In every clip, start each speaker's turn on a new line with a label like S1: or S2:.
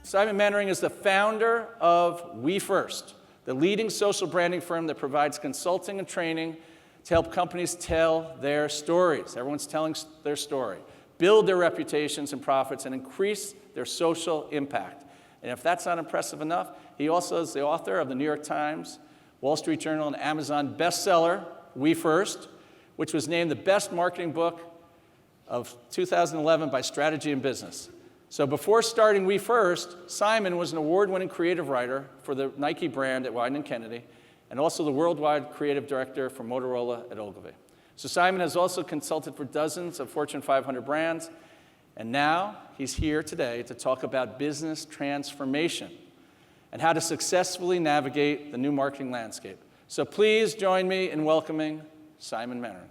S1: Simon Mainwaring is the founder of We First, the leading social branding firm that provides consulting and training to help companies tell their stories. Everyone's telling their story, build their reputations and profits, and increase their social impact. And if that's not impressive enough, he also is the author of the New York Times, Wall Street Journal, and Amazon bestseller, We First, which was named the best marketing book of 2011 by Strategy and Business. So before starting We First, Simon was an award-winning creative writer for the Nike brand at Wieden & Kennedy, and also the worldwide creative director for Motorola at Ogilvy. So Simon has also consulted for dozens of Fortune 500 brands, and now he's here today to talk about business transformation and how to successfully navigate the new marketing landscape. So please join me in welcoming Simon Mainwaring.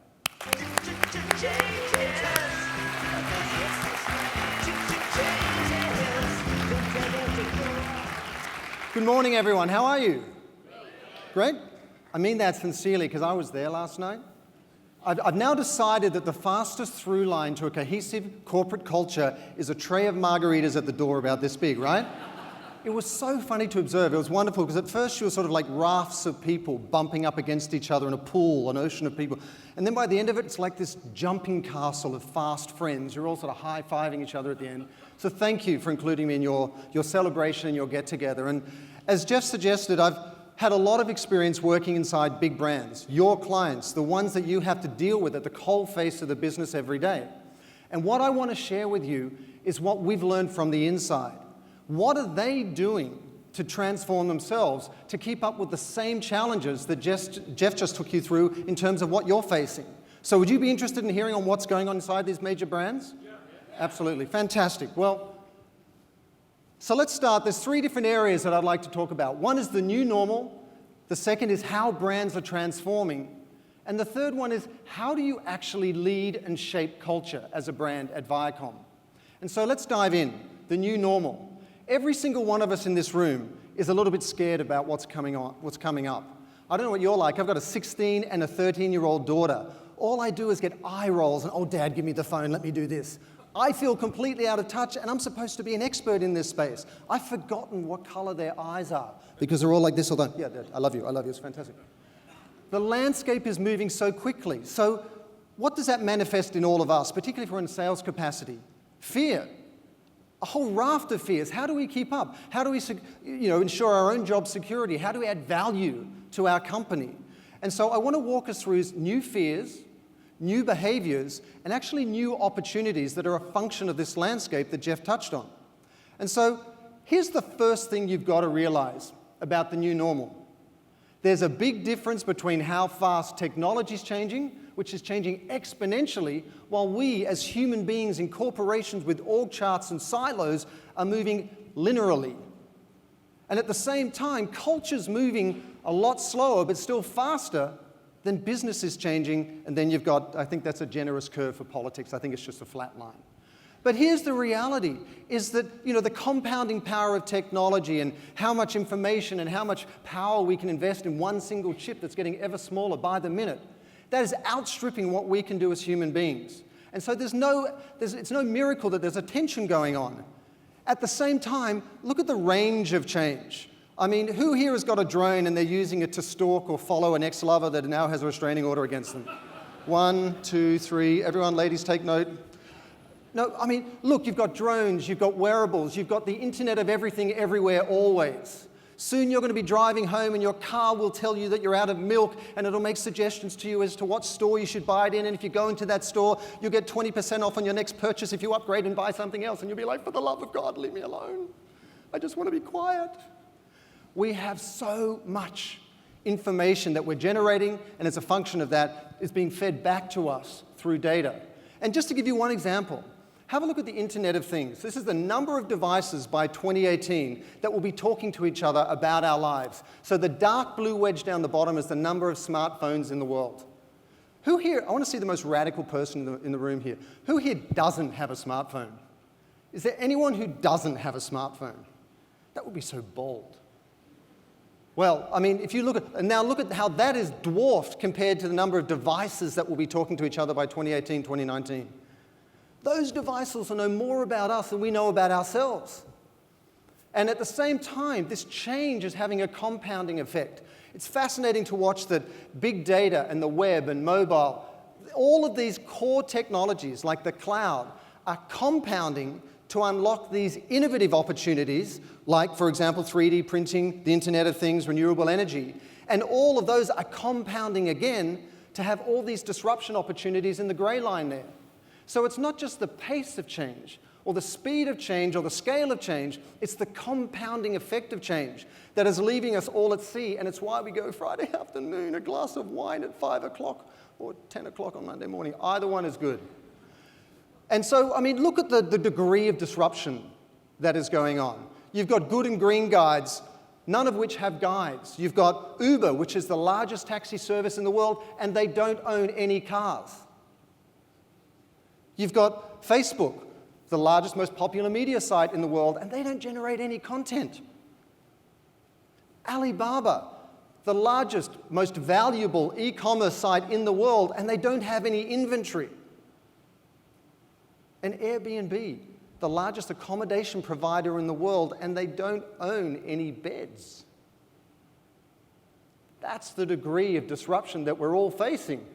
S2: Good morning, everyone. How are you? Great. I mean that sincerely because I was there last night. I've now decided that the fastest through line to a cohesive corporate culture is a tray of margaritas at the door about this big, right? It was so funny to observe. It was wonderful because at first you were sort of like rafts of people bumping up against each other in a pool, an ocean of people. And then by the end of it, it's like this jumping castle of fast friends. You're all sort of high-fiving each other at the end. So thank you for including me in your celebration and your get-together. And as Jeff suggested, I've had a lot of experience working inside big brands, your clients, the ones that you have to deal with at the cold face of the business every day. And what I want to share with you is what we've learned from the inside. What are they doing to transform themselves to keep up with the same challenges that Jeff just took you through in terms of what you're facing? So would you be interested in hearing on what's going on inside these major brands? Yeah. Absolutely. Fantastic. Well, so let's start. There's three different areas that I'd like to talk about. One is the new normal. The second is how brands are transforming. And the third one is how do you actually lead and shape culture as a brand at Viacom? And so let's dive in. The new normal. Every single one of us in this room is a little bit scared about what's coming up. I don't know what you're like. I've got a 16 and a 13-year-old daughter. All I do is get eye rolls and, oh, Dad, give me the phone, let me do this. I feel completely out of touch, and I'm supposed to be an expert in this space. I've forgotten what color their eyes are because they're all like this all the time. Yeah, Dad, I love you, it's fantastic. The landscape is moving so quickly. So what does that manifest in all of us, particularly if we're in sales capacity? Fear. A whole raft of fears. How do we keep up? How do we ensure our own job security? How do we add value to our company? And so I want to walk us through new fears, new behaviors, and actually new opportunities that are a function of this landscape that Jeff touched on. And so here's the first thing you've got to realize about the new normal. There's a big difference between how fast technology is changing, which is changing exponentially, while we as human beings in corporations with org charts and silos are moving linearly. And at the same time, culture's moving a lot slower, but still faster than business is changing. And then you've got, I think that's a generous curve for politics. I think it's just a flat line. But here's the reality, is that the compounding power of technology and how much information and how much power we can invest in one single chip that's getting ever smaller by the minute, that is outstripping what we can do as human beings. And so it's no miracle that there's a tension going on. At the same time, look at the range of change. I mean, who here has got a drone and they're using it to stalk or follow an ex-lover that now has a restraining order against them? 1, 2, 3. Everyone, ladies, take note. No, I mean, look, you've got drones, you've got wearables, you've got the internet of everything, everywhere, always. Soon you're going to be driving home and your car will tell you that you're out of milk and it'll make suggestions to you as to what store you should buy it in. And if you go into that store, you'll get 20% off on your next purchase if you upgrade and buy something else. And you'll be like, for the love of God, leave me alone. I just want to be quiet. We have so much information that we're generating, and as a function of that, is being fed back to us through data. And just to give you one example, have a look at the Internet of Things. This is the number of devices by 2018 that will be talking to each other about our lives. So the dark blue wedge down the bottom is the number of smartphones in the world. Who here, I want to see the most radical person in the room here. Who here doesn't have a smartphone? Is there anyone who doesn't have a smartphone? That would be so bold. Well, I mean, if you look at how that is dwarfed compared to the number of devices that will be talking to each other by 2018, 2019. Those devices will know more about us than we know about ourselves. And at the same time, this change is having a compounding effect. It's fascinating to watch that big data and the web and mobile, all of these core technologies like the cloud are compounding to unlock these innovative opportunities like, for example, 3D printing, the Internet of Things, renewable energy. And all of those are compounding again to have all these disruption opportunities in the grey line there. So it's not just the pace of change or the speed of change or the scale of change, it's the compounding effect of change that is leaving us all at sea, and it's why we go Friday afternoon, a glass of wine at 5 o'clock or 10 o'clock on Monday morning. Either one is good. And so, I mean, look at the degree of disruption that is going on. You've got good and green guides, none of which have guides. You've got Uber, which is the largest taxi service in the world, and they don't own any cars. You've got Facebook, the largest, most popular media site in the world, and they don't generate any content. Alibaba, the largest, most valuable e-commerce site in the world, and they don't have any inventory. And Airbnb, the largest accommodation provider in the world, and they don't own any beds. That's the degree of disruption that we're all facing.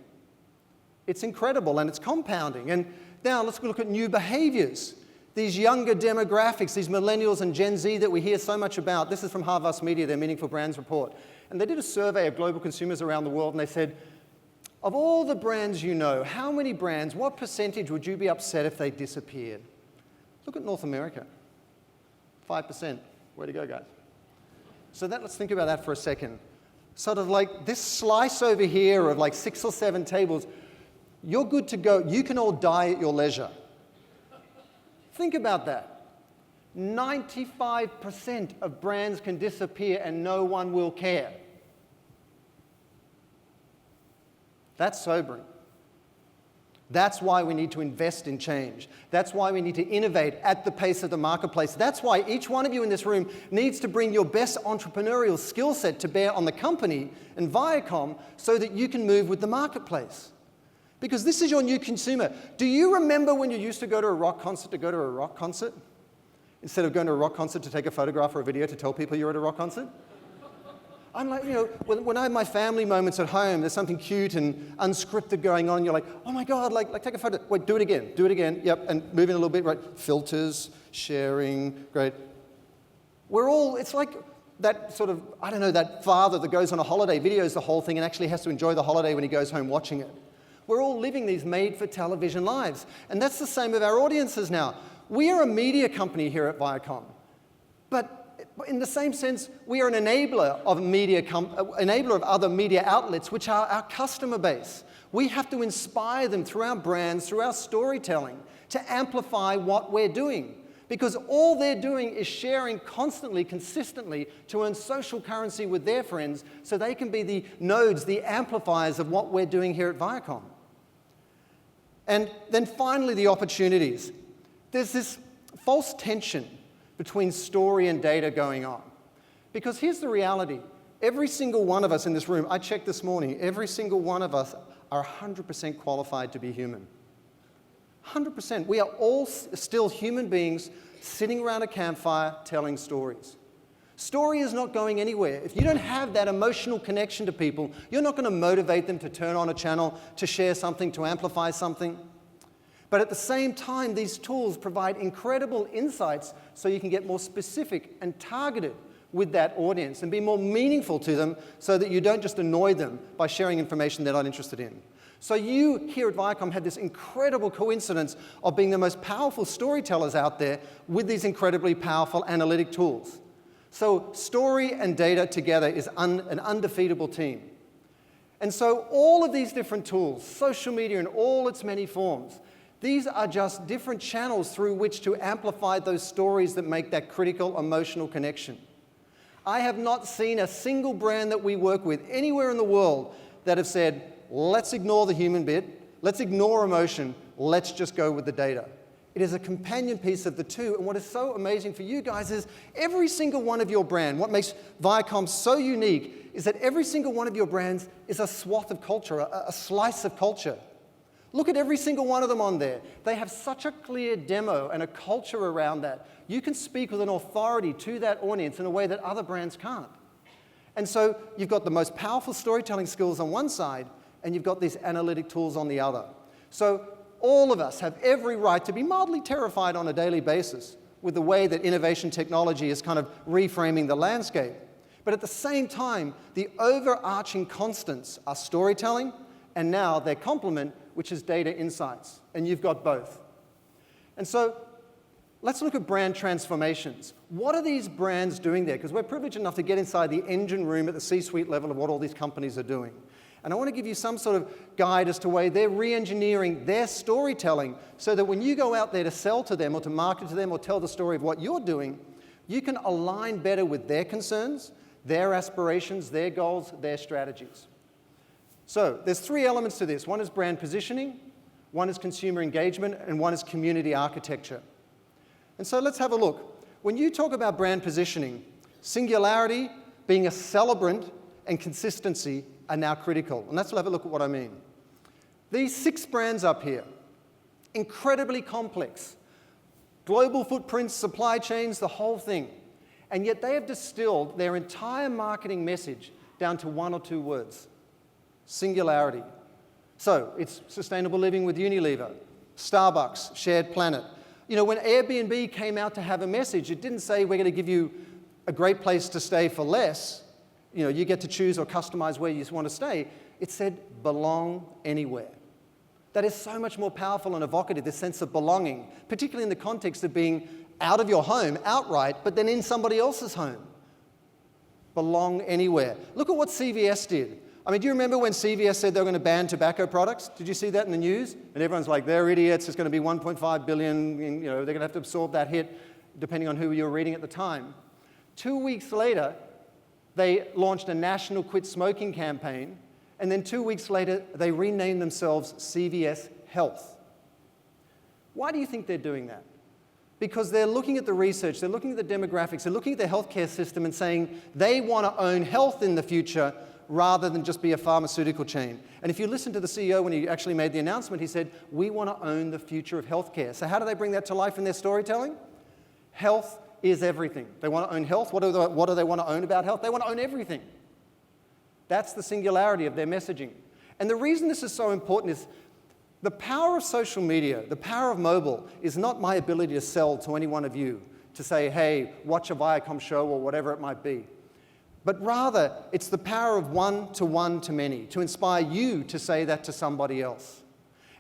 S2: It's incredible, and it's compounding. And now let's look at new behaviors. These younger demographics, these millennials and Gen Z that we hear so much about. This is from Harvard Media, their Meaningful Brands report. And they did a survey of global consumers around the world, and they said, of all the brands you know, how many brands, what percentage would you be upset if they disappeared? Look at North America. 5%. Way to go, guys. So let's think about that for a second. Sort of like this slice over here of like 6 or 7 tables, you're good to go. You can all die at your leisure. Think about that. 95% of brands can disappear and no one will care. That's sobering. That's why we need to invest in change. That's why we need to innovate at the pace of the marketplace. That's why each one of you in this room needs to bring your best entrepreneurial skill set to bear on the company and Viacom so that you can move with the marketplace. Because this is your new consumer. Do you remember when you used to go to a rock concert instead of going to a rock concert to take a photograph or a video to tell people you're at a rock concert? I'm like, you know, when I have my family moments at home, there's something cute and unscripted going on, you're like, oh my God, like take a photo. Wait, do it again, yep, and move in a little bit, right? Filters, sharing, great. It's like that sort of, I don't know, that father that goes on a holiday, videos the whole thing and actually has to enjoy the holiday when he goes home watching it. We're all living these made-for-television lives. And that's the same with our audiences now. We are a media company here at Viacom. But in the same sense, we are an enabler of other media outlets, which are our customer base. We have to inspire them through our brands, through our storytelling, to amplify what we're doing. Because all they're doing is sharing constantly, consistently, to earn social currency with their friends, so they can be the nodes, the amplifiers of what we're doing here at Viacom. And then finally, the opportunities. There's this false tension between story and data going on. Because here's the reality. Every single one of us in this room, I checked this morning, every single one of us are 100% qualified to be human. 100%. We are all still human beings sitting around a campfire telling stories. Story is not going anywhere. If you don't have that emotional connection to people, you're not going to motivate them to turn on a channel, to share something, to amplify something. But at the same time, these tools provide incredible insights so you can get more specific and targeted with that audience and be more meaningful to them so that you don't just annoy them by sharing information they're not interested in. So you here at Viacom had this incredible coincidence of being the most powerful storytellers out there with these incredibly powerful analytic tools. So story and data together is an undefeatable team. And so all of these different tools, social media in all its many forms, these are just different channels through which to amplify those stories that make that critical emotional connection. I have not seen a single brand that we work with anywhere in the world that have said, let's ignore the human bit, let's ignore emotion, let's just go with the data. It is a companion piece of the two. And what is so amazing for you guys is every single one of your brand, what makes Viacom so unique is that every single one of your brands is a swath of culture, a slice of culture. Look at every single one of them on there. They have such a clear demo and a culture around that. You can speak with an authority to that audience in a way that other brands can't. And so you've got the most powerful storytelling skills on one side, and you've got these analytic tools on the other. So all of us have every right to be mildly terrified on a daily basis with the way that innovation technology is kind of reframing the landscape. But at the same time, the overarching constants are storytelling and now their complement, which is data insights. And you've got both. And so let's look at brand transformations. What are these brands doing there? Because we're privileged enough to get inside the engine room at the C-suite level of what all these companies are doing. And I want to give you some sort of guide as to the way they're re-engineering their storytelling so that when you go out there to sell to them or to market to them or tell the story of what you're doing, you can align better with their concerns, their aspirations, their goals, their strategies. So there's three elements to this. One is brand positioning, one is consumer engagement, and one is community architecture. And so let's have a look. When you talk about brand positioning, singularity, being a celebrant, and consistency are now critical. And let's have a look at what I mean. These 6 brands up here, incredibly complex, global footprints, supply chains, the whole thing. And yet they have distilled their entire marketing message down to 1 or 2 words. Singularity. So it's sustainable living with Unilever, Starbucks, shared planet. You know, when Airbnb came out to have a message, it didn't say we're going to give you a great place to stay for less. You know, you get to choose or customize where you want to stay. It said belong anywhere. That is so much more powerful and evocative, this sense of belonging, particularly in the context of being out of your home outright, but then in somebody else's home. Belong anywhere. Look at what CVS did. I mean, do you remember when CVS said they were going to ban tobacco products? Did you see that in the news? And everyone's like, they're idiots. It's going to be 1.5 billion. You know, they're going to have to absorb that hit, depending on who you were reading at the time. 2 weeks later, they launched a national quit smoking campaign, and then 2 weeks later, they renamed themselves CVS Health. Why do you think they're doing that? Because they're looking at the research, they're looking at the demographics, they're looking at the healthcare system and saying they want to own health in the future rather than just be a pharmaceutical chain. And if you listen to the CEO when he actually made the announcement, he said, we want to own the future of healthcare. So how do they bring that to life in their storytelling? Health is everything. They want to own health. What do they want to own about health? They want to own everything. That's the singularity of their messaging. And the reason this is so important is the power of social media, the power of mobile, is not my ability to sell to any one of you, to say, hey, watch a Viacom show or whatever it might be. But rather, it's the power of one to many, to inspire you to say that to somebody else.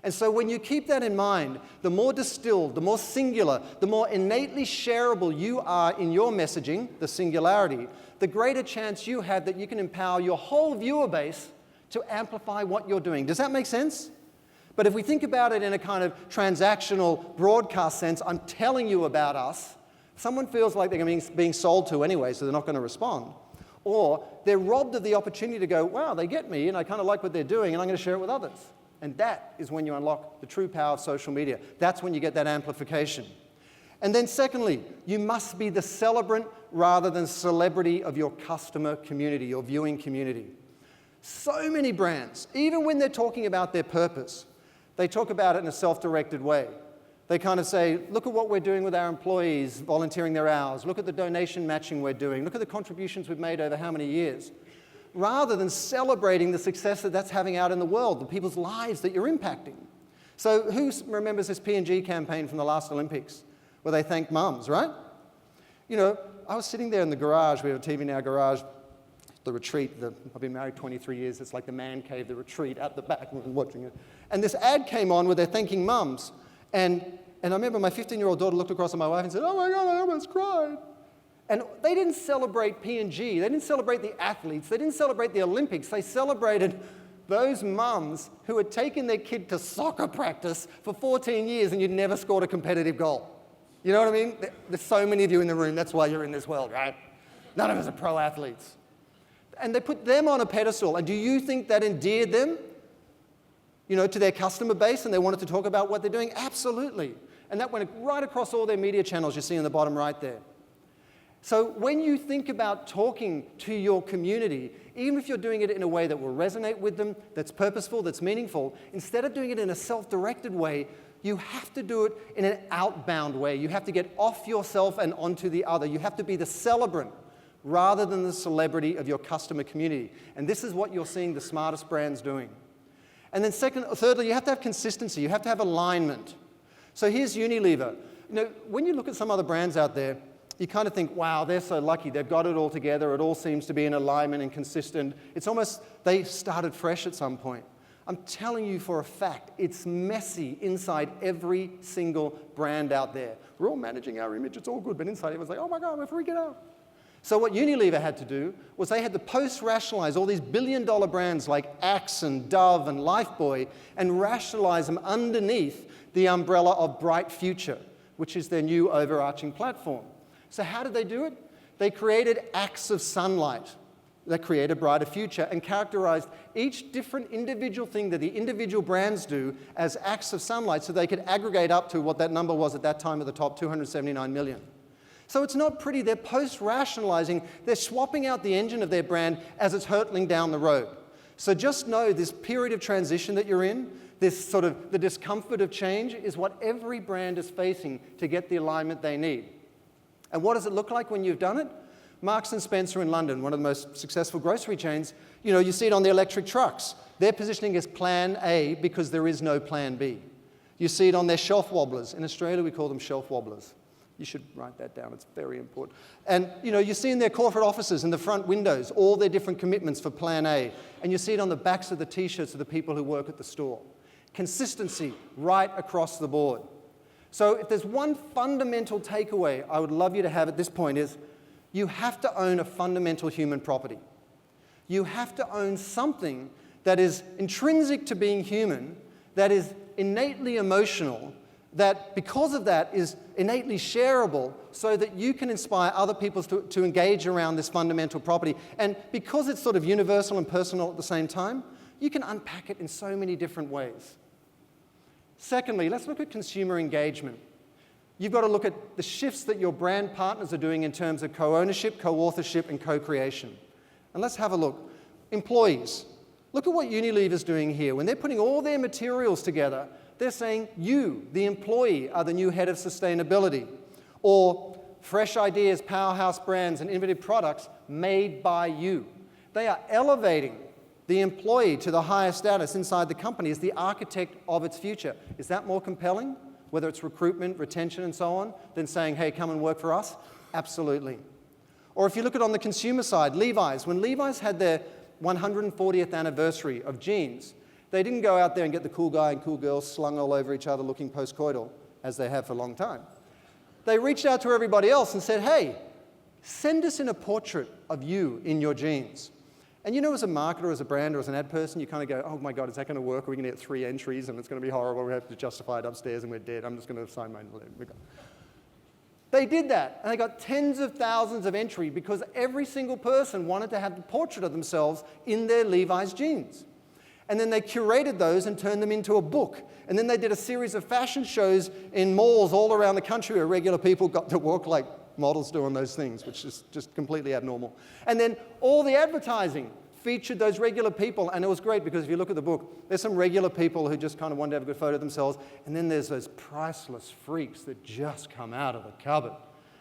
S2: And so when you keep that in mind, the more distilled, the more singular, the more innately shareable you are in your messaging, the singularity, the greater chance you have that you can empower your whole viewer base to amplify what you're doing. Does that make sense? But if we think about it in a kind of transactional broadcast sense, I'm telling you about us, someone feels like they're being sold to anyway, so they're not going to respond. Or they're robbed of the opportunity to go, wow, they get me, and I kind of like what they're doing, and I'm going to share it with others. And that is when you unlock the true power of social media. That's when you get that amplification. And then secondly, you must be the celebrant rather than celebrity of your customer community, your viewing community. So many brands, even when they're talking about their purpose, they talk about it in a self-directed way. They kind of say, look at what we're doing with our employees, volunteering their hours. Look at the donation matching we're doing. Look at the contributions we've made over how many years. Rather than celebrating the success that that's having out in the world, the people's lives that you're impacting. So who remembers this P&G campaign from the last Olympics where they thanked mums, right? You know, I was sitting there in the garage. We have a TV in our garage. The retreat, I've been married 23 years. It's like the man cave, the retreat at the back, watching it. And this ad came on where they're thanking mums. And I remember my 15-year-old daughter looked across at my wife and said, oh my God, I almost cried. And they didn't celebrate P&G. They didn't celebrate the athletes. They didn't celebrate the Olympics. They celebrated those mums who had taken their kid to soccer practice for 14 years and you'd never scored a competitive goal. You know what I mean? There's so many of you in the room. That's why you're in this world, right? None of us are pro athletes. And they put them on a pedestal. And do you think that endeared them, you know, to their customer base and they wanted to talk about what they're doing? Absolutely. And that went right across all their media channels you see in the bottom right there. So when you think about talking to your community, even if you're doing it in a way that will resonate with them, that's purposeful, that's meaningful, instead of doing it in a self-directed way, you have to do it in an outbound way. You have to get off yourself and onto the other. You have to be the celebrant rather than the celebrity of your customer community. And this is what you're seeing the smartest brands doing. And then thirdly, you have to have consistency. You have to have alignment. So here's Unilever. You know, when you look at some other brands out there, you kind of think, wow, they're so lucky. They've got it all together. It all seems to be in alignment and consistent. It's almost they started fresh at some point. I'm telling you for a fact, it's messy inside every single brand out there. We're all managing our image. It's all good. But inside, everyone's like, oh, my God, we're freaking out. So what Unilever had to do was they had to post-rationalize all these billion-dollar brands like Axe and Dove and Lifebuoy and rationalize them underneath the umbrella of Bright Future, which is their new overarching platform. So how did they do it? They created acts of sunlight that create a brighter future and characterized each different individual thing that the individual brands do as acts of sunlight so they could aggregate up to what that number was at that time at the top, 279 million. So it's not pretty. They're post-rationalizing. They're swapping out the engine of their brand as it's hurtling down the road. So just know this period of transition that you're in, this sort of the discomfort of change is what every brand is facing to get the alignment they need. And what does it look like when you've done it? Marks & Spencer in London, one of the most successful grocery chains, you see it on the electric trucks. They're positioning as Plan A because there is no Plan B. You see it on their shelf wobblers. In Australia, we call them shelf wobblers. You should write that down. It's very important. And you see in their corporate offices, in the front windows, all their different commitments for Plan A. And you see it on the backs of the T-shirts of the people who work at the store. Consistency right across the board. So if there's one fundamental takeaway I would love you to have at this point is you have to own a fundamental human property. You have to own something that is intrinsic to being human, that is innately emotional, that because of that is innately shareable so that you can inspire other people to engage around this fundamental property. And because it's sort of universal and personal at the same time, you can unpack it in so many different ways. Secondly, let's look at consumer engagement. You've got to look at the shifts that your brand partners are doing in terms of co-ownership, co-authorship, and co-creation. And let's have a look. Employees. Look at what Unilever's doing here. When they're putting all their materials together, they're saying you, the employee, are the new head of sustainability. Or fresh ideas, powerhouse brands, and innovative products made by you. They are elevating the employee to the highest status inside the company as the architect of its future. Is that more compelling, whether it's recruitment, retention, and so on, than saying, hey, come and work for us? Absolutely. Or if you look at on the consumer side, Levi's. When Levi's had their 140th anniversary of jeans, they didn't go out there and get the cool guy and cool girl slung all over each other looking post-coital, as they have for a long time. They reached out to everybody else and said, hey, send us in a portrait of you in your jeans. And as a marketer, as a brand, or as an ad person, you kind of go, oh my God, is that going to work? Are we going to get 3 entries and it's going to be horrible? We have to justify it upstairs and we're dead. I'm just going to sign my name. They did that, and they got tens of thousands of entries because every single person wanted to have the portrait of themselves in their Levi's jeans. And then they curated those and turned them into a book. And then they did a series of fashion shows in malls all around the country where regular people got to walk like models doing those things, which is just completely abnormal. And then all the advertising featured those regular people, and it was great because if you look at the book, there's some regular people who just kind of wanted to have a good photo of themselves, and then there's those priceless freaks that just come out of the cupboard,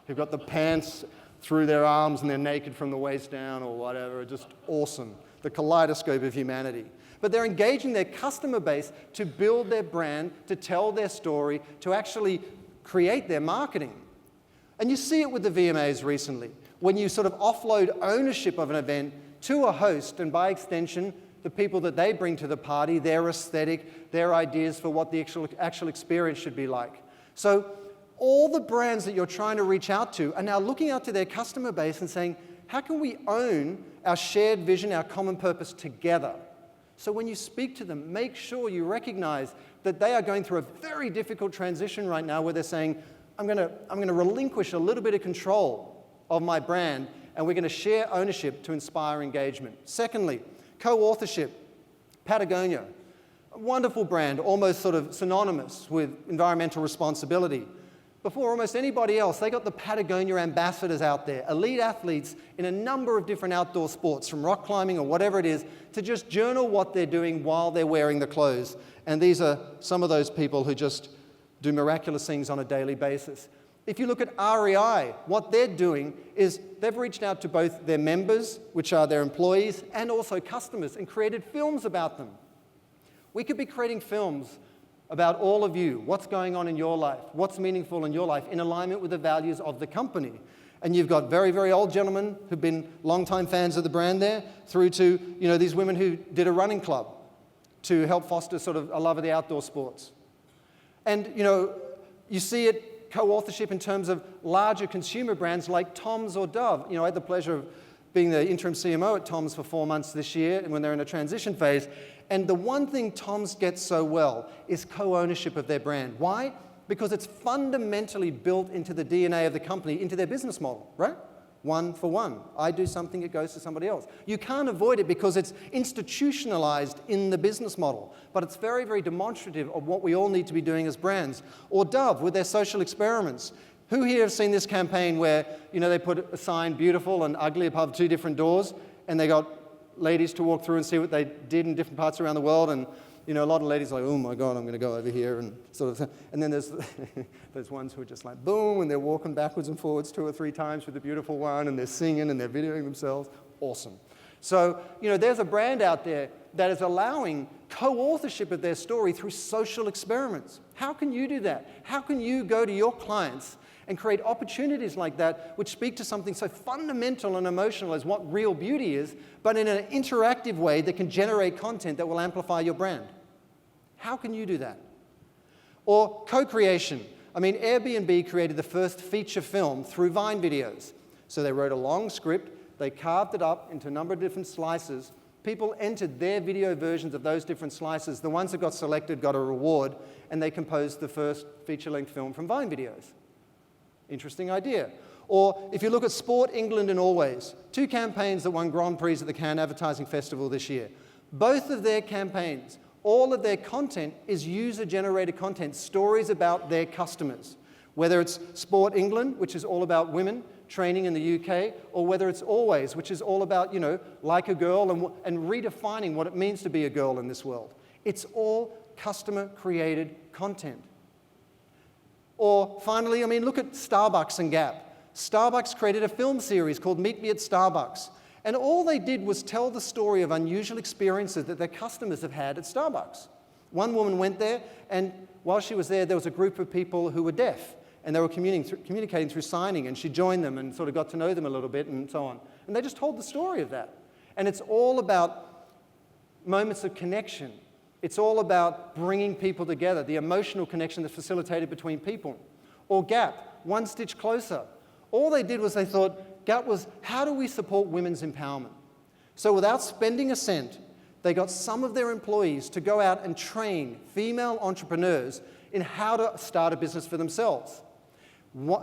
S2: who've got the pants through their arms and they're naked from the waist down or whatever. Just awesome. The kaleidoscope of humanity. But they're engaging their customer base to build their brand, to tell their story, to actually create their marketing. And you see it with the VMAs recently, when you sort of offload ownership of an event to a host, and by extension, the people that they bring to the party, their aesthetic, their ideas for what the actual experience should be like. So all the brands that you're trying to reach out to are now looking out to their customer base and saying, how can we own our shared vision, our common purpose together? So when you speak to them, make sure you recognize that they are going through a very difficult transition right now where they're saying, I'm going to relinquish a little bit of control of my brand, and we're going to share ownership to inspire engagement. Secondly, co-authorship. Patagonia. wonderful brand, almost sort of synonymous with environmental responsibility. Before almost anybody else, they got the Patagonia ambassadors out there, elite athletes in a number of different outdoor sports, from rock climbing or whatever it is, to just journal what they're doing while they're wearing the clothes. And these are some of those people who just do miraculous things on a daily basis. If you look at REI, what they're doing is they've reached out to both their members, which are their employees, and also customers, and created films about them. We could be creating films about all of you, what's going on in your life, what's meaningful in your life, in alignment with the values of the company. And you've got very, very old gentlemen who've been longtime fans of the brand there, through to these women who did a running club to help foster sort of a love of the outdoor sports. And you see it co-authorship in terms of larger consumer brands like Tom's or Dove. I had the pleasure of being the interim CMO at Tom's for 4 months this year, and when they're in a transition phase. And the one thing Tom's gets so well is co-ownership of their brand. Why? Because it's fundamentally built into the DNA of the company, into their business model, right? One for one. I do something, it goes to somebody else. You can't avoid it because it's institutionalized in the business model, but it's very, very demonstrative of what we all need to be doing as brands. Or Dove with their social experiments. Who here have seen this campaign where, they put a sign, beautiful and ugly, above 2 different doors, and they got ladies to walk through and see what they did in different parts around the world, and a lot of ladies are like, oh my God, I'm going to go over here, and sort of, and then there's those ones who are just like, boom, and they're walking backwards and forwards 2 or 3 times with the beautiful one, and they're singing and they're videoing themselves. Awesome. So, there's a brand out there that is allowing co-authorship of their story through social experiments. How can you do that? How can you go to your clients and create opportunities like that which speak to something so fundamental and emotional as what real beauty is, but in an interactive way that can generate content that will amplify your brand? How can you do that? Or co-creation. Airbnb created the first feature film through Vine videos. So they wrote a long script, they carved it up into a number of different slices. People entered their video versions of those different slices. The ones that got selected got a reward, and they composed the first feature-length film from Vine videos. Interesting idea. Or if you look at Sport England and Always, 2 campaigns that won Grand Prix at the Cannes Advertising Festival this year. Both of their campaigns, all of their content is user-generated content, stories about their customers. Whether it's Sport England, which is all about women training in the UK, or whether it's Always, which is all about, like a girl and redefining what it means to be a girl in this world. It's all customer-created content. Or finally, look at Starbucks and Gap. Starbucks created a film series called Meet Me at Starbucks. And all they did was tell the story of unusual experiences that their customers have had at Starbucks. One woman went there, and while she was there was a group of people who were deaf, and they were communicating through signing, and she joined them and sort of got to know them a little bit and so on. And they just told the story of that. And it's all about moments of connection. It's all about bringing people together, the emotional connection that's facilitated between people. Or Gap, One Stitch Closer. All they did was they thought, Gap was, how do we support women's empowerment? So without spending a cent, they got some of their employees to go out and train female entrepreneurs in how to start a business for themselves.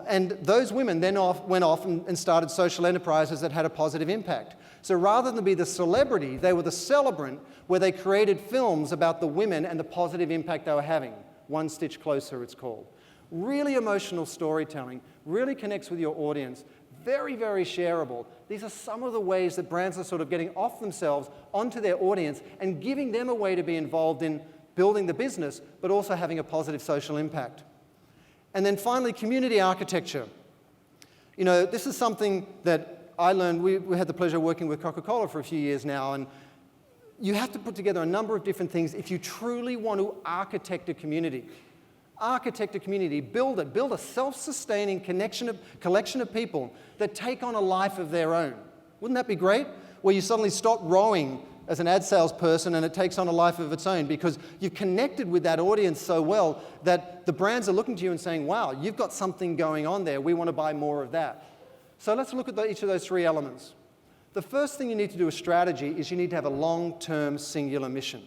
S2: And those women then went off and started social enterprises that had a positive impact. So rather than be the celebrity, they were the celebrant, where they created films about the women and the positive impact they were having. One Stitch Closer, it's called. Really emotional storytelling, really connects with your audience, very, very shareable. These are some of the ways that brands are sort of getting off themselves onto their audience and giving them a way to be involved in building the business, but also having a positive social impact. And then finally, community architecture. This is something that I learned. We had the pleasure of working with Coca-Cola for a few years now, and you have to put together a number of different things if you truly want to architect a community. Architect a community, build it, build a self-sustaining collection of people that take on a life of their own. Wouldn't that be great? Where you suddenly stop rowing as an ad salesperson and it takes on a life of its own because you've connected with that audience so well that the brands are looking to you and saying, wow, you've got something going on there. We want to buy more of that. So let's look at each of those 3 elements. The first thing you need to do with strategy is you need to have a long-term singular mission.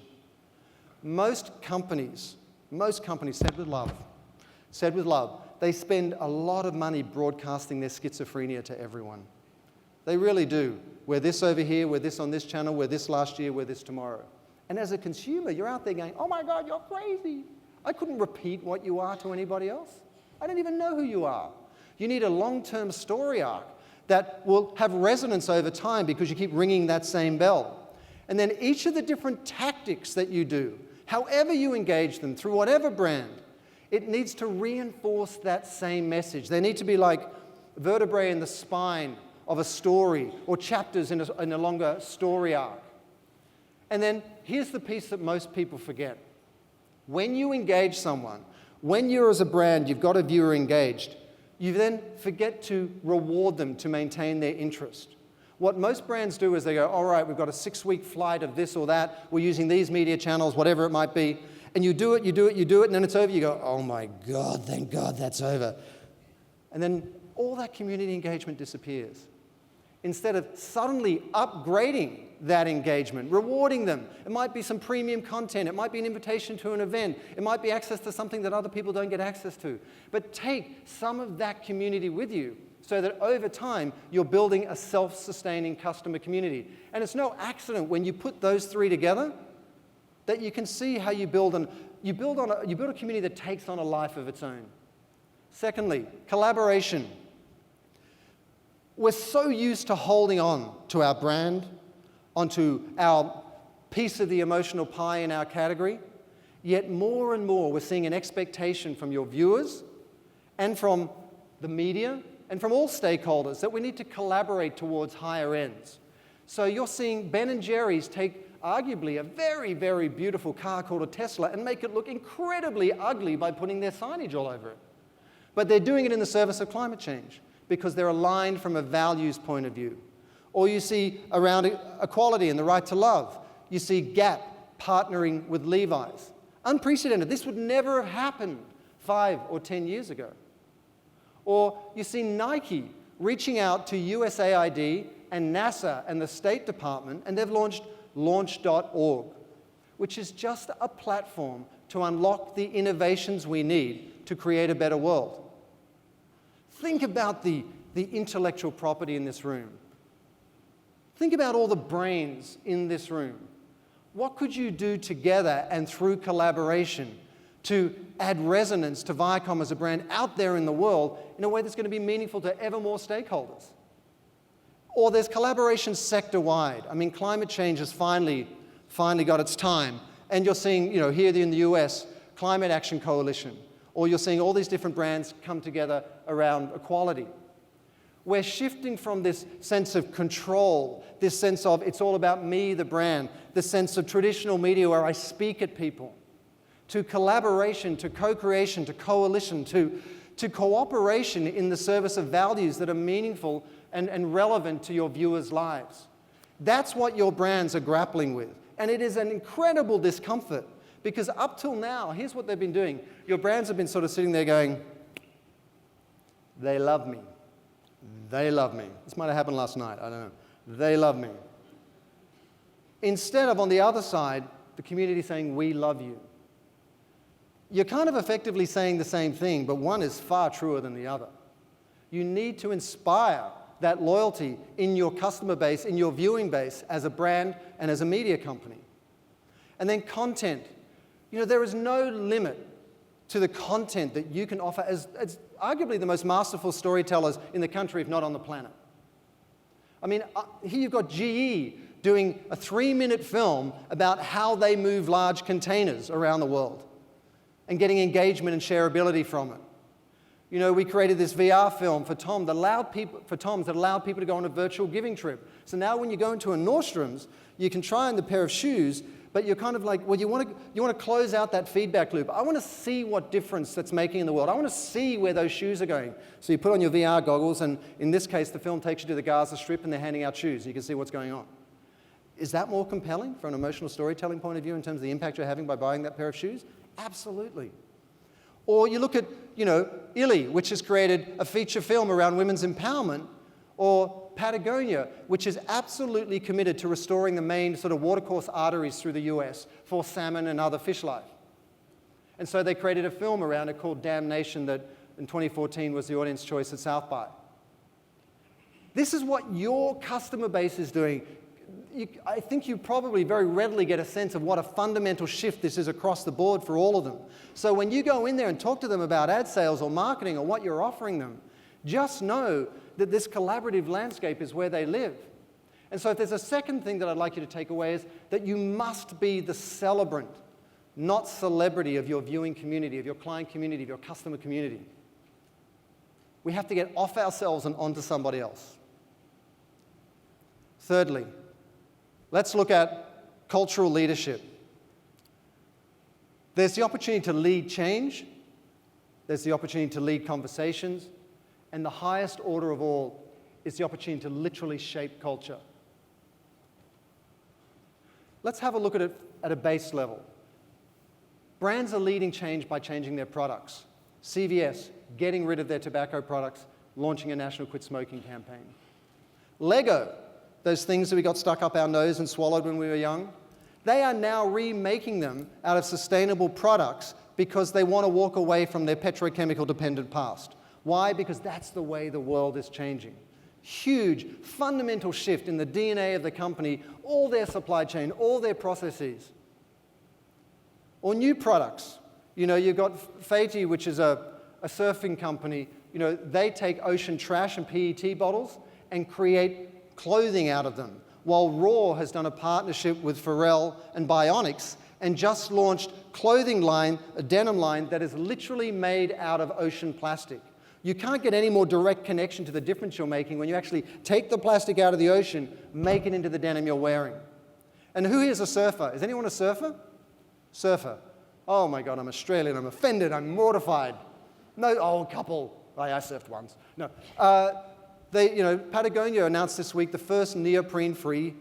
S2: Most companies said with love, they spend a lot of money broadcasting their schizophrenia to everyone. They really do. We're this over here, we're this on this channel, we're this last year, we're this tomorrow. And as a consumer, you're out there going, oh my God, you're crazy. I couldn't repeat what you are to anybody else. I don't even know who you are. You need a long-term story arc that will have resonance over time because you keep ringing that same bell. And then each of the different tactics that you do, however you engage them, through whatever brand, it needs to reinforce that same message. They need to be like vertebrae in the spine of a story or chapters in a longer story arc. And then here's the piece that most people forget. When you engage someone, when you're as a brand, you've got a viewer engaged, you then forget to reward them to maintain their interest. What most brands do is they go, all right, we've got a 6-week flight of this or that, we're using these media channels, whatever it might be, and you do it, and then it's over, you go, oh my God, thank God that's over. And then all that community engagement disappears. Instead of suddenly upgrading that engagement, rewarding them. It might be some premium content. It might be an invitation to an event. It might be access to something that other people don't get access to. But take some of that community with you so that over time you're building a self-sustaining customer community. And it's no accident when you put those three together that you can see how you build a community that takes on a life of its own. Secondly, collaboration. We're so used to holding on to our brand, onto our piece of the emotional pie in our category, yet more and more we're seeing an expectation from your viewers and from the media and from all stakeholders that we need to collaborate towards higher ends. So you're seeing Ben & Jerry's take arguably a very, very beautiful car called a Tesla and make it look incredibly ugly by putting their signage all over it. But they're doing it in the service of climate change, because they're aligned from a values point of view. Or you see around equality and the right to love, you see Gap partnering with Levi's. Unprecedented. This would never have happened 5 or 10 years ago. Or you see Nike reaching out to USAID and NASA and the State Department, and they've launched Launch.org, which is just a platform to unlock the innovations we need to create a better world. Think about the intellectual property in this room. Think about all the brains in this room. What could you do together and through collaboration to add resonance to Viacom as a brand out there in the world in a way that's going to be meaningful to ever more stakeholders? Or there's collaboration sector-wide. I mean, climate change has finally got its time. And you're seeing, here in the US, Climate Action Coalition. Or you're seeing all these different brands come together around equality. We're shifting from this sense of control, this sense of it's all about me, the brand, the sense of traditional media where I speak at people, to collaboration, to co-creation, to coalition, to cooperation in the service of values that are meaningful and relevant to your viewers' lives. That's what your brands are grappling with. And it is an incredible discomfort. Because up till now, here's what they've been doing. Your brands have been sort of sitting there going, they love me. They love me. This might have happened last night, I don't know. They love me. Instead of, on the other side, the community saying, we love you. You're kind of effectively saying the same thing, but one is far truer than the other. You need to inspire that loyalty in your customer base, in your viewing base, as a brand and as a media company. And then content. There is no limit to the content that you can offer as arguably the most masterful storytellers in the country, if not on the planet. I mean, here you've got GE doing a 3-minute film about how they move large containers around the world and getting engagement and shareability from it. We created this VR film for Toms that allowed people to go on a virtual giving trip. So now when you go into a Nordstrom's, you can try on the pair of shoes, but you're kind of like, well, you want to close out that feedback loop. I want to see what difference that's making in the world. I want to see where those shoes are going. So you put on your VR goggles, and in this case, the film takes you to the Gaza Strip, and they're handing out shoes. You can see what's going on. Is that more compelling from an emotional storytelling point of view in terms of the impact you're having by buying that pair of shoes? Absolutely. Or you look at, Illy, which has created a feature film around women's empowerment, or Patagonia, which is absolutely committed to restoring the main sort of watercourse arteries through the US for salmon and other fish life. And so they created a film around it called Damnation that in 2014 was the audience choice at South by. This is what your customer base is doing. I think you probably very readily get a sense of what a fundamental shift this is across the board for all of them. So when you go in there and talk to them about ad sales or marketing or what you're offering them, just know that this collaborative landscape is where they live. And so if there's a second thing that I'd like you to take away is that you must be the celebrant, not celebrity of your viewing community, of your client community, of your customer community. We have to get off ourselves and onto somebody else. Thirdly, let's look at cultural leadership. There's the opportunity to lead change, there's the opportunity to lead conversations, and the highest order of all is the opportunity to literally shape culture. Let's have a look at it at a base level. Brands are leading change by changing their products. CVS, getting rid of their tobacco products, launching a national quit smoking campaign. Lego, those things that we got stuck up our nose and swallowed when we were young, they are now remaking them out of sustainable products because they want to walk away from their petrochemical dependent past. Why? Because that's the way the world is changing. Huge, fundamental shift in the DNA of the company, all their supply chain, all their processes. Or new products. You know, you've got Fati, which is a surfing company. You know, they take ocean trash and PET bottles and create clothing out of them, while Raw has done a partnership with Pharrell and Bionics and just launched clothing line, a denim line that is literally made out of ocean plastic. You can't get any more direct connection to the difference you're making when you actually take the plastic out of the ocean, make it into the denim you're wearing. And who here is a surfer? Is anyone a surfer? Surfer. Oh my God, I'm Australian, I'm offended, I'm mortified. No, oh, a couple. I surfed once. No. Patagonia announced this week the first neoprene-free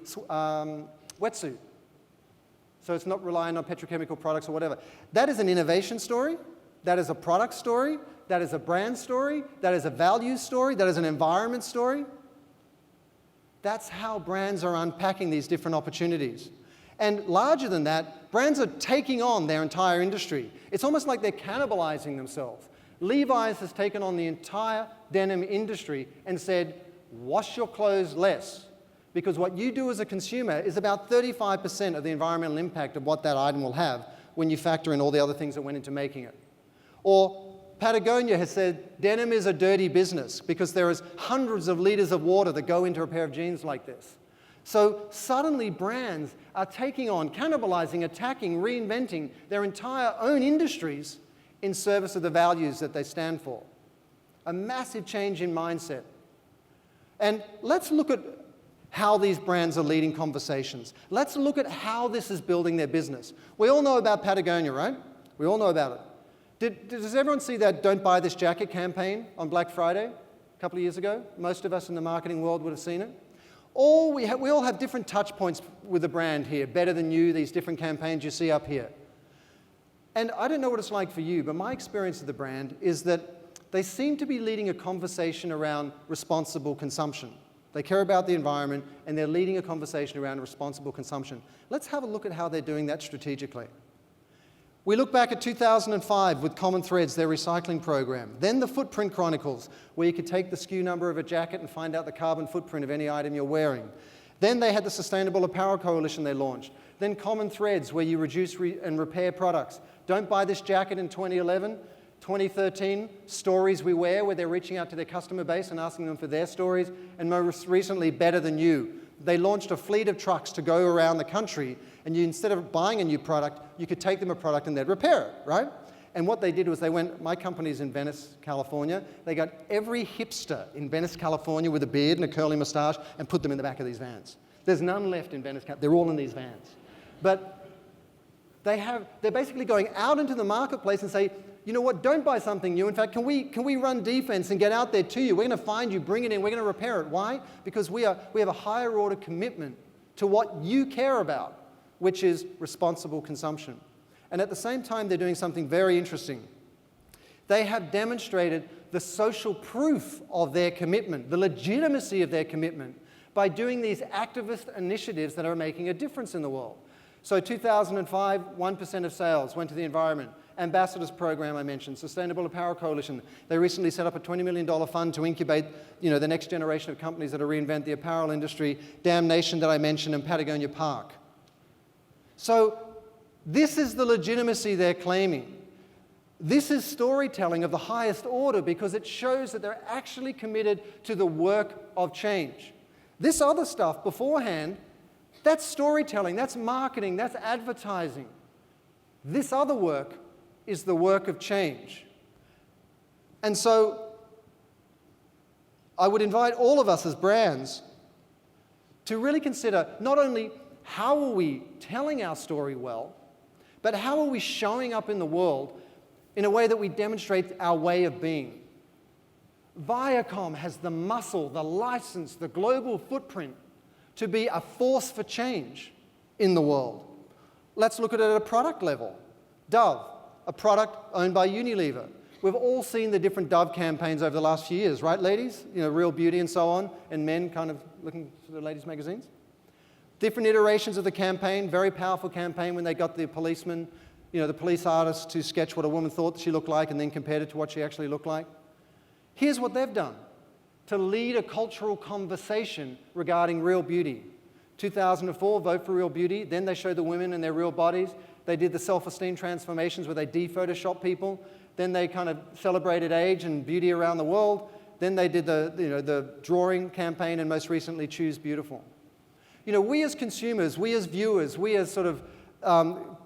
S2: wetsuit. So it's not relying on petrochemical products or whatever. That is an innovation story. That is a product story. That is a brand story. That is a value story. That is an environment story. That's how brands are unpacking these different opportunities. And larger than that, brands are taking on their entire industry. It's almost like they're cannibalizing themselves. Levi's has taken on the entire denim industry and said, wash your clothes less, because what you do as a consumer is about 35% of the environmental impact of what that item will have when you factor in all the other things that went into making it. Or Patagonia has said denim is a dirty business because there is hundreds of liters of water that go into a pair of jeans like this. So suddenly brands are taking on, cannibalizing, attacking, reinventing their entire own industries in service of the values that they stand for. A massive change in mindset. And let's look at how these brands are leading conversations. Let's look at how this is building their business. We all know about Patagonia, right? We all know about it. Does everyone see that Don't Buy This Jacket campaign on Black Friday a couple of years ago? Most of us in the marketing world would have seen it. We all have different touch points with the brand here. Better Than You, these different campaigns you see up here. And I don't know what it's like for you, but my experience of the brand is that they seem to be leading a conversation around responsible consumption. They care about the environment, and they're leading a conversation around responsible consumption. Let's have a look at how they're doing that strategically. We look back at 2005 with Common Threads, their recycling program. Then the Footprint Chronicles, where you could take the SKU number of a jacket and find out the carbon footprint of any item you're wearing. Then they had the Sustainable Apparel Coalition they launched. Then Common Threads, where you reduce and repair products. Don't Buy This Jacket in 2011. 2013, Stories We Wear, where they're reaching out to their customer base and asking them for their stories. And most recently, Better Than You. They launched a fleet of trucks to go around the country, and you, instead of buying a new product, you could take them a product and they'd repair it, right? And what they did was they went, my company's in Venice, California. They got every hipster in Venice, California with a beard and a curly mustache and put them in the back of these vans. There's none left in Venice, they're all in these vans. But they're basically going out into the marketplace and say, you know what, don't buy something new. In fact, can we run defense and get out there to you? We're going to find you, bring it in, we're going to repair it. Why? Because we have a higher order commitment to what you care about, which is responsible consumption. And at the same time, they're doing something very interesting. They have demonstrated the social proof of their commitment, the legitimacy of their commitment, by doing these activist initiatives that are making a difference in the world. So 2005, 1% of sales went to the environment. Ambassadors Program I mentioned, Sustainable Apparel Coalition. They recently set up a $20 million fund to incubate, the next generation of companies that will reinvent the apparel industry. Damnation that I mentioned, and Patagonia Park. So this is the legitimacy they're claiming. This is storytelling of the highest order because it shows that they're actually committed to the work of change. This other stuff beforehand, that's storytelling, that's marketing, that's advertising. This other work is the work of change. And so I would invite all of us as brands to really consider not only how are we telling our story well, but how are we showing up in the world in a way that we demonstrate our way of being. Viacom has the muscle, the license, the global footprint to be a force for change in the world. Let's look at it at a product level. Dove, a product owned by Unilever. We've all seen the different Dove campaigns over the last few years, right, ladies? Real Beauty and so on, and men kind of looking for the ladies' magazines. Different iterations of the campaign, very powerful campaign when they got the policeman, the police artist to sketch what a woman thought she looked like and then compared it to what she actually looked like. Here's what they've done to lead a cultural conversation regarding real beauty. 2004, vote for real beauty. Then they showed the women in their real bodies. They did the self-esteem transformations where they de-Photoshop people. Then they kind of celebrated age and beauty around the world. Then they did the drawing campaign, and most recently, Choose Beautiful. We as consumers, we as viewers, we as sort of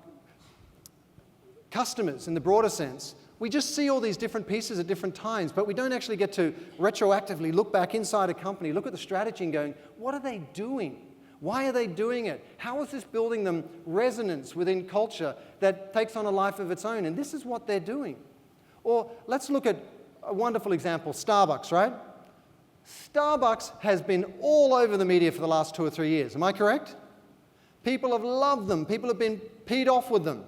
S2: customers in the broader sense, we just see all these different pieces at different times, but we don't actually get to retroactively look back inside a company, look at the strategy and going, what are they doing? Why are they doing it? How is this building them resonance within culture that takes on a life of its own? And this is what they're doing. Or let's look at a wonderful example, Starbucks, right? Starbucks has been all over the media for the last 2 or 3 years. Am I correct? People have loved them. People have been peed off with them.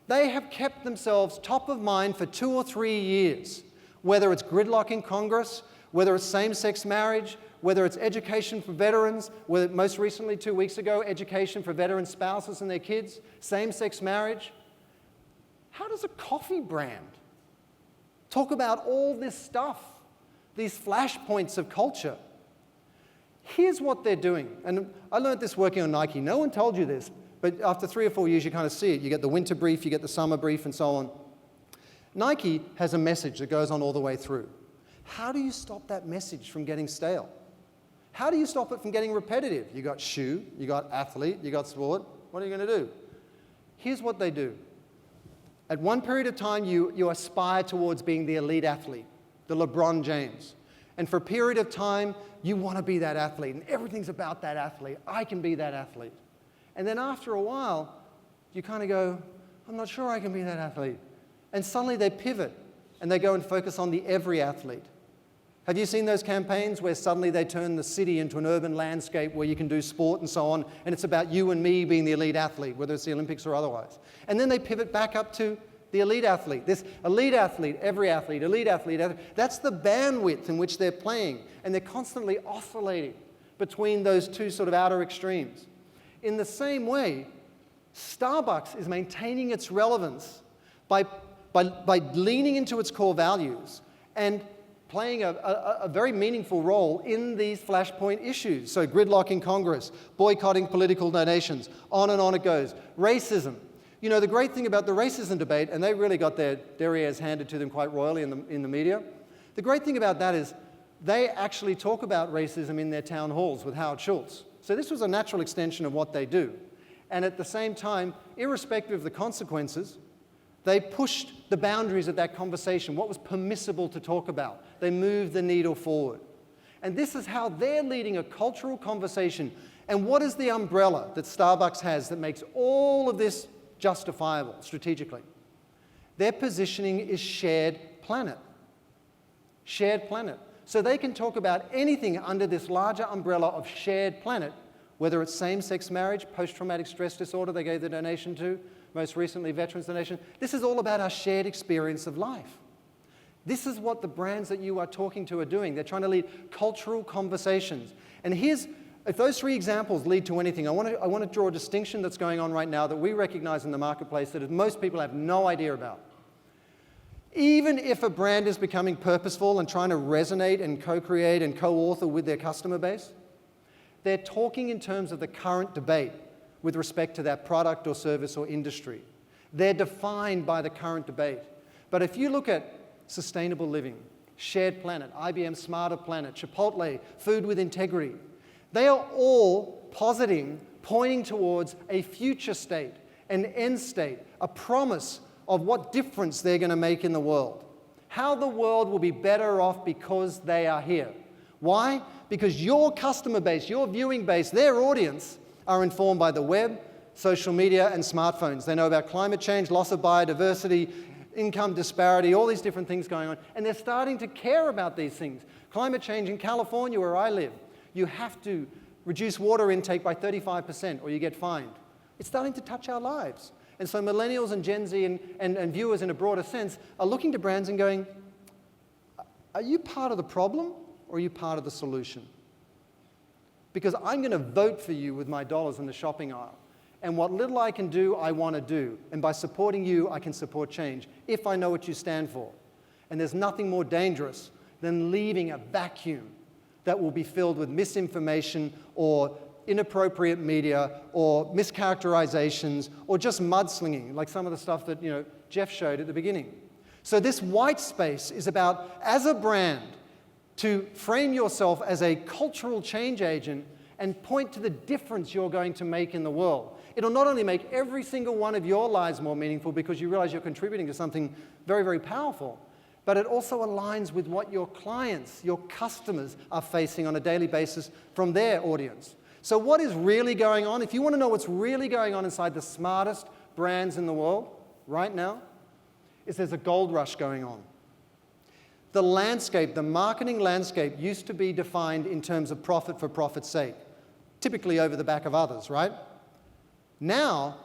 S2: They have kept themselves top of mind for 2 or 3 years, whether it's gridlock in Congress, whether it's same-sex marriage, whether it's education for veterans, whether most recently 2 weeks ago, education for veteran spouses and their kids, same-sex marriage. How does a coffee brand talk about all this stuff? These flashpoints of culture. Here's what they're doing. And I learned this working on Nike. No one told you this, but after 3 or 4 years, you kind of see it. You get the winter brief, you get the summer brief, and so on. Nike has a message that goes on all the way through. How do you stop that message from getting stale? How do you stop it from getting repetitive? You got shoe, you got athlete, you got sport. What are you going to do? Here's what they do. At one period of time, you aspire towards being the elite athlete, the LeBron James. And for a period of time, you want to be that athlete, and everything's about that athlete. I can be that athlete. And then after a while, you kind of go, I'm not sure I can be that athlete. And suddenly they pivot, and they go and focus on the every athlete. Have you seen those campaigns where suddenly they turn the city into an urban landscape where you can do sport and so on, and it's about you and me being the elite athlete, whether it's the Olympics or otherwise. And then they pivot back up to the elite athlete, this elite athlete, every athlete, elite athlete. That's the bandwidth in which they're playing, and they're constantly oscillating between those two sort of outer extremes. In the same way, Starbucks is maintaining its relevance by leaning into its core values and playing a very meaningful role in these flashpoint issues. So gridlock in Congress, boycotting political donations, on and on it goes. Racism. The great thing about the racism debate, and they really got their derrieres handed to them quite royally in the media, the great thing about that is they actually talk about racism in their town halls with Howard Schultz. So this was a natural extension of what they do. And at the same time, irrespective of the consequences, they pushed the boundaries of that conversation, what was permissible to talk about. They moved the needle forward. And this is how they're leading a cultural conversation. And what is the umbrella that Starbucks has that makes all of this justifiable strategically? Their positioning is shared planet. Shared planet. So they can talk about anything under this larger umbrella of shared planet, whether it's same-sex marriage, post-traumatic stress disorder they gave the donation to, most recently Veterans Donation. This is all about our shared experience of life. This is what the brands that you are talking to are doing. They're trying to lead cultural conversations. And here's If those three examples lead to anything, I want to draw a distinction that's going on right now that we recognize in the marketplace that most people have no idea about. Even if a brand is becoming purposeful and trying to resonate and co-create and co-author with their customer base, they're talking in terms of the current debate with respect to that product or service or industry. They're defined by the current debate. But if you look at sustainable living, shared planet, IBM Smarter Planet, Chipotle, food with integrity, they are all pointing towards a future state, an end state, a promise of what difference they're going to make in the world. How the world will be better off because they are here. Why? Because your customer base, your viewing base, their audience are informed by the web, social media, and smartphones. They know about climate change, loss of biodiversity, income disparity, all these different things going on. And they're starting to care about these things. Climate change in California, where I live, you have to reduce water intake by 35% or you get fined. It's starting to touch our lives. And so millennials and Gen Z and viewers in a broader sense are looking to brands and going, are you part of the problem or are you part of the solution? Because I'm going to vote for you with my dollars in the shopping aisle. And what little I can do, I want to do. And by supporting you, I can support change, if I know what you stand for. And there's nothing more dangerous than leaving a vacuum that will be filled with misinformation or inappropriate media or mischaracterizations or just mudslinging, like some of the stuff that Jeff showed at the beginning. So this white space is about, as a brand, to frame yourself as a cultural change agent and point to the difference you're going to make in the world. It'll not only make every single one of your lives more meaningful because you realize you're contributing to something very, very powerful, but it also aligns with what your clients, your customers are facing on a daily basis from their audience. So what is really going on? If you want to know what's really going on inside the smartest brands in the world right now, is there's a gold rush going on. The landscape, the marketing landscape used to be defined in terms of profit for profit's sake, typically over the back of others, right? Now,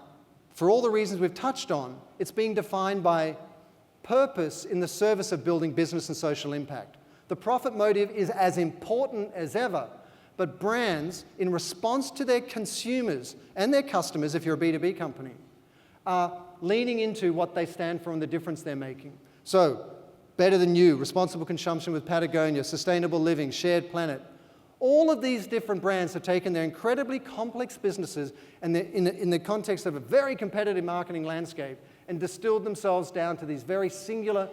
S2: for all the reasons we've touched on, it's being defined by purpose in the service of building business and social impact. The profit motive is as important as ever, but brands, in response to their consumers and their customers, if you're a B2B company, are leaning into what they stand for and the difference they're making. So, Better Than You, Responsible Consumption with Patagonia, Sustainable Living, Shared Planet. All of these different brands have taken their incredibly complex businesses and in the context of a very competitive marketing landscape and distilled themselves down to these very singular,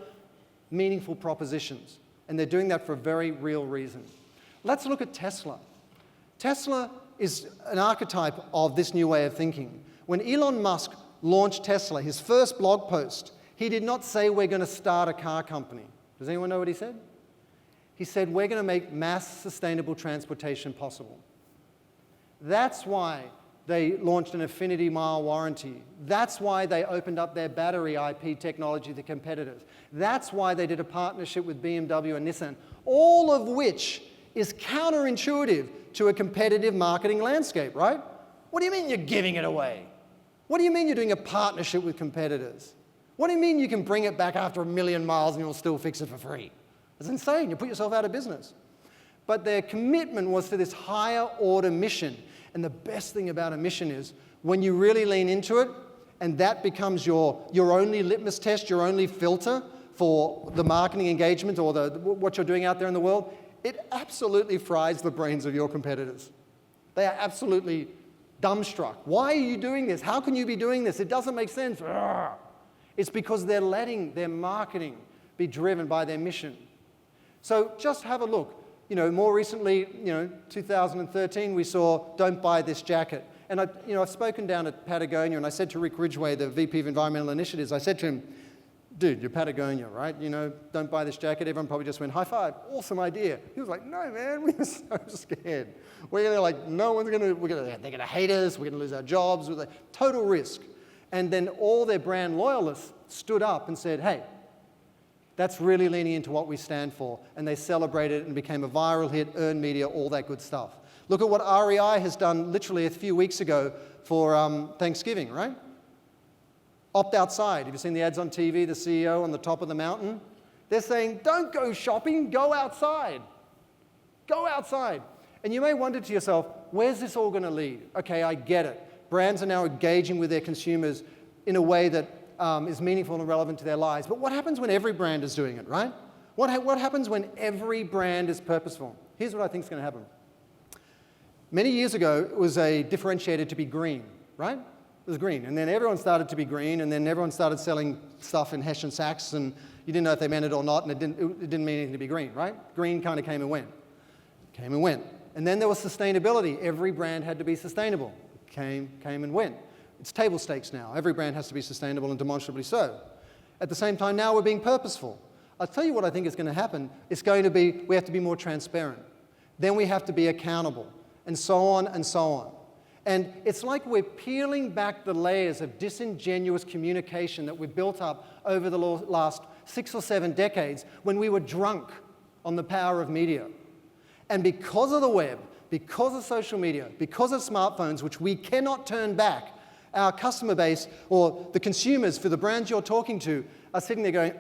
S2: meaningful propositions. And they're doing that for a very real reason. Let's look at Tesla. Tesla is an archetype of this new way of thinking. When Elon Musk launched Tesla, his first blog post, he did not say, we're going to start a car company. Does anyone know what he said? He said, we're going to make mass sustainable transportation possible. That's why they launched an infinity mile warranty. That's why they opened up their battery IP technology to competitors. That's why they did a partnership with BMW and Nissan, all of which is counterintuitive to a competitive marketing landscape, right? What do you mean you're giving it away? What do you mean you're doing a partnership with competitors? What do you mean you can bring it back after 1 million miles and you'll still fix it for free? It's insane. You put yourself out of business. But their commitment was to this higher order mission. And the best thing about a mission is when you really lean into it and that becomes your only litmus test, your only filter for the marketing engagement or what you're doing out there in the world, it absolutely fries the brains of your competitors. They are absolutely dumbstruck. Why are you doing this? How can you be doing this? It doesn't make sense. It's because they're letting their marketing be driven by their mission. So just have a look. More recently, 2013, we saw Don't Buy This Jacket. And I've spoken down at Patagonia, and I said to Rick Ridgway, the VP of Environmental Initiatives, I said to him, dude, you're Patagonia, right? Don't buy this jacket. Everyone probably just went, high five, awesome idea. He was like, no, man, we were so scared. They're gonna hate us, we're gonna lose our jobs, total risk. And then all their brand loyalists stood up and said, hey, that's really leaning into what we stand for. And they celebrated it and became a viral hit, earned media, all that good stuff. Look at what REI has done literally a few weeks ago for Thanksgiving, right? Opt outside. Have you seen the ads on TV, the CEO on the top of the mountain? They're saying, don't go shopping, go outside. Go outside. And you may wonder to yourself, where's this all going to lead? Okay, I get it. Brands are now engaging with their consumers in a way that is meaningful and relevant to their lives. But what happens when every brand is doing it, right? What happens when every brand is purposeful? Here's what I think is going to happen. Many years ago, it was a differentiator to be green, right? It was green. And then everyone started to be green, and then everyone started selling stuff in Hesh and Sachs, and you didn't know if they meant it or not, and it didn't mean anything to be green, right? Green kind of came and went. Came and went. And then there was sustainability. Every brand had to be sustainable. Came and went. It's table stakes now. Every brand has to be sustainable and demonstrably so. At the same time, now we're being purposeful. I'll tell you what I think is going to happen. It's going to be, we have to be more transparent. Then we have to be accountable, and so on and so on. And it's like we're peeling back the layers of disingenuous communication that we've built up over the last 6 or 7 decades when we were drunk on the power of media. And because of the web, because of social media, because of smartphones, which we cannot turn back, our customer base or the consumers for the brands you're talking to are sitting there going,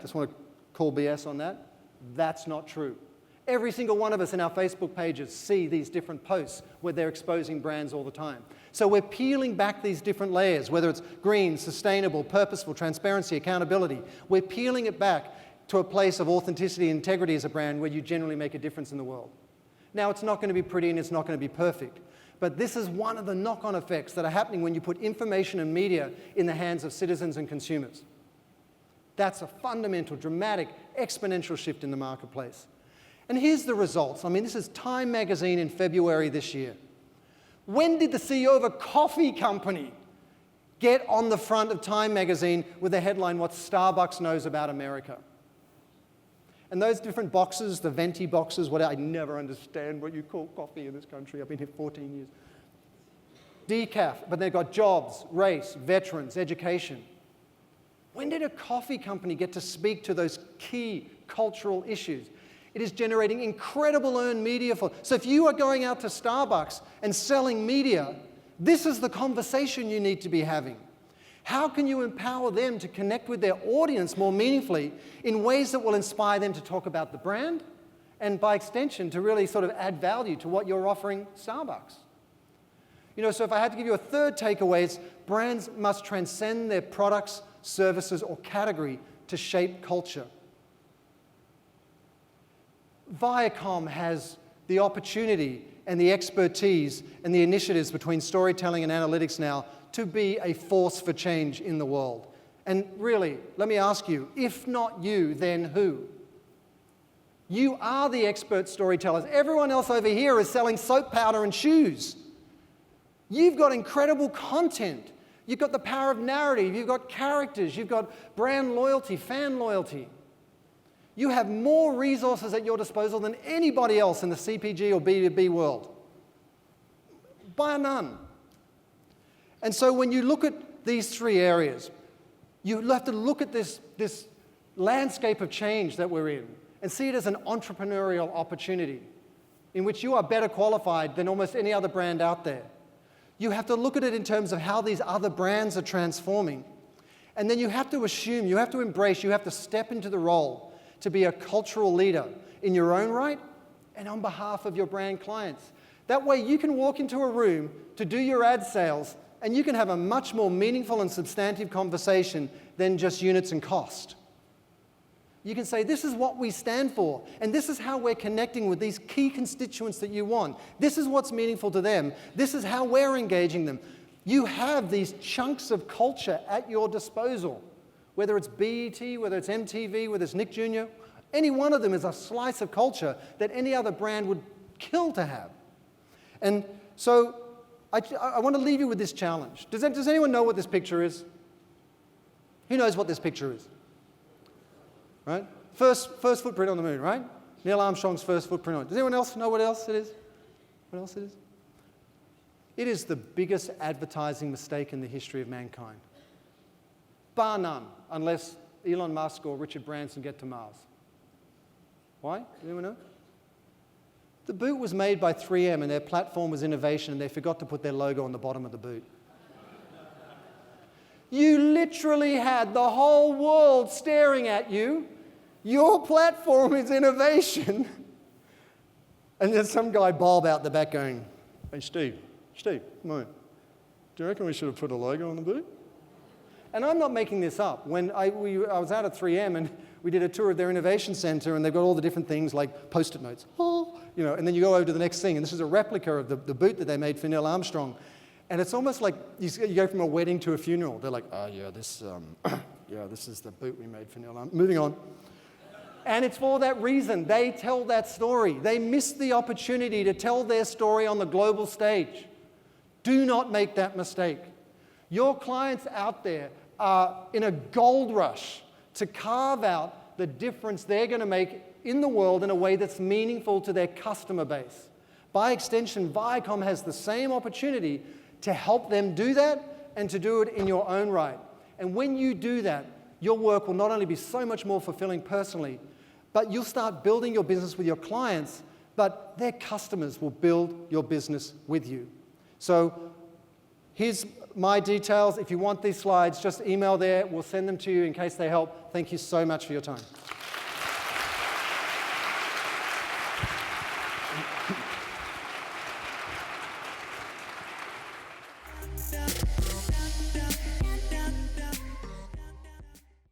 S2: just want to call BS on that. That's not true. Every single one of us in our Facebook pages see these different posts where they're exposing brands all the time. So we're peeling back these different layers, whether it's green, sustainable, purposeful, transparency, accountability. We're peeling it back to a place of authenticity and integrity as a brand where you generally make a difference in the world. Now, it's not going to be pretty and it's not going to be perfect, but this is one of the knock-on effects that are happening when you put information and media in the hands of citizens and consumers. That's a fundamental, dramatic, exponential shift in the marketplace. And here's the results. I mean, this is Time magazine in February this year. When did the CEO of a coffee company get on the front of Time magazine with the headline, "What Starbucks Knows About America"? And those different boxes, the venti boxes, I never understand what you call coffee in this country. I've been here 14 years. Decaf, but they've got jobs, race, veterans, education. When did a coffee company get to speak to those key cultural issues? It is generating incredible earned media for. So if you are going out to Starbucks and selling media, this is the conversation you need to be having. How can you empower them to connect with their audience more meaningfully in ways that will inspire them to talk about the brand and by extension to really sort of add value to what you're offering Starbucks? You know, so if I had to give you a third takeaway, it's brands must transcend their products, services, or category to shape culture. Viacom has the opportunity and the expertise and the initiatives between storytelling and analytics now to be a force for change in the world. And really, let me ask you, if not you, then who? You are the expert storytellers. Everyone else over here is selling soap powder and shoes. You've got incredible content. You've got the power of narrative. You've got characters. You've got brand loyalty, fan loyalty. You have more resources at your disposal than anybody else in the CPG or B2B world. Bar none. And so when you look at these three areas, you have to look at this landscape of change that we're in and see it as an entrepreneurial opportunity in which you are better qualified than almost any other brand out there. You have to look at it in terms of how these other brands are transforming. And then you have to assume, you have to embrace, you have to step into the role to be a cultural leader in your own right and on behalf of your brand clients. That way you can walk into a room to do your ad sales and you can have a much more meaningful and substantive conversation than just units and cost. You can say, this is what we stand for, and this is how we're connecting with these key constituents that you want. This is what's meaningful to them. This is how we're engaging them. You have these chunks of culture at your disposal. Whether it's BET, whether it's MTV, whether it's Nick Jr., any one of them is a slice of culture that any other brand would kill to have. And so I want to leave you with this challenge. Does anyone know what this picture is? Who knows what this picture is? Right? First footprint on the moon, right? Neil Armstrong's first footprint on it. Does anyone else know what else it is? What else it is? It is the biggest advertising mistake in the history of mankind. Bar none, unless Elon Musk or Richard Branson get to Mars. Why? Does anyone know? The boot was made by 3M and their platform was innovation and they forgot to put their logo on the bottom of the boot. You literally had the whole world staring at you. Your platform is innovation. And there's some guy bulb out the back going,
S3: Hey, Steve, come on. Do you reckon we should have put a logo on the boot?
S2: And I'm not making this up. When I was out at 3M and we did a tour of their innovation center, and they've got all the different things like Post-it notes, and then you go over to the next thing, and this is a replica of the boot that they made for Neil Armstrong. And it's almost like you go from a wedding to a funeral. They're like, this is the boot we made for Neil Armstrong. Moving on. And it's for that reason. They tell that story. They miss the opportunity to tell their story on the global stage. Do not make that mistake. Your clients out there are in a gold rush to carve out the difference they're going to make in the world in a way that's meaningful to their customer base. By extension, Viacom has the same opportunity to help them do that and to do it in your own right. And when you do that, your work will not only be so much more fulfilling personally, but you'll start building your business with your clients, but their customers will build your business with you. So here's my details. If you want these slides, just email there. We'll send them to you in case they help. Thank you so much for your time.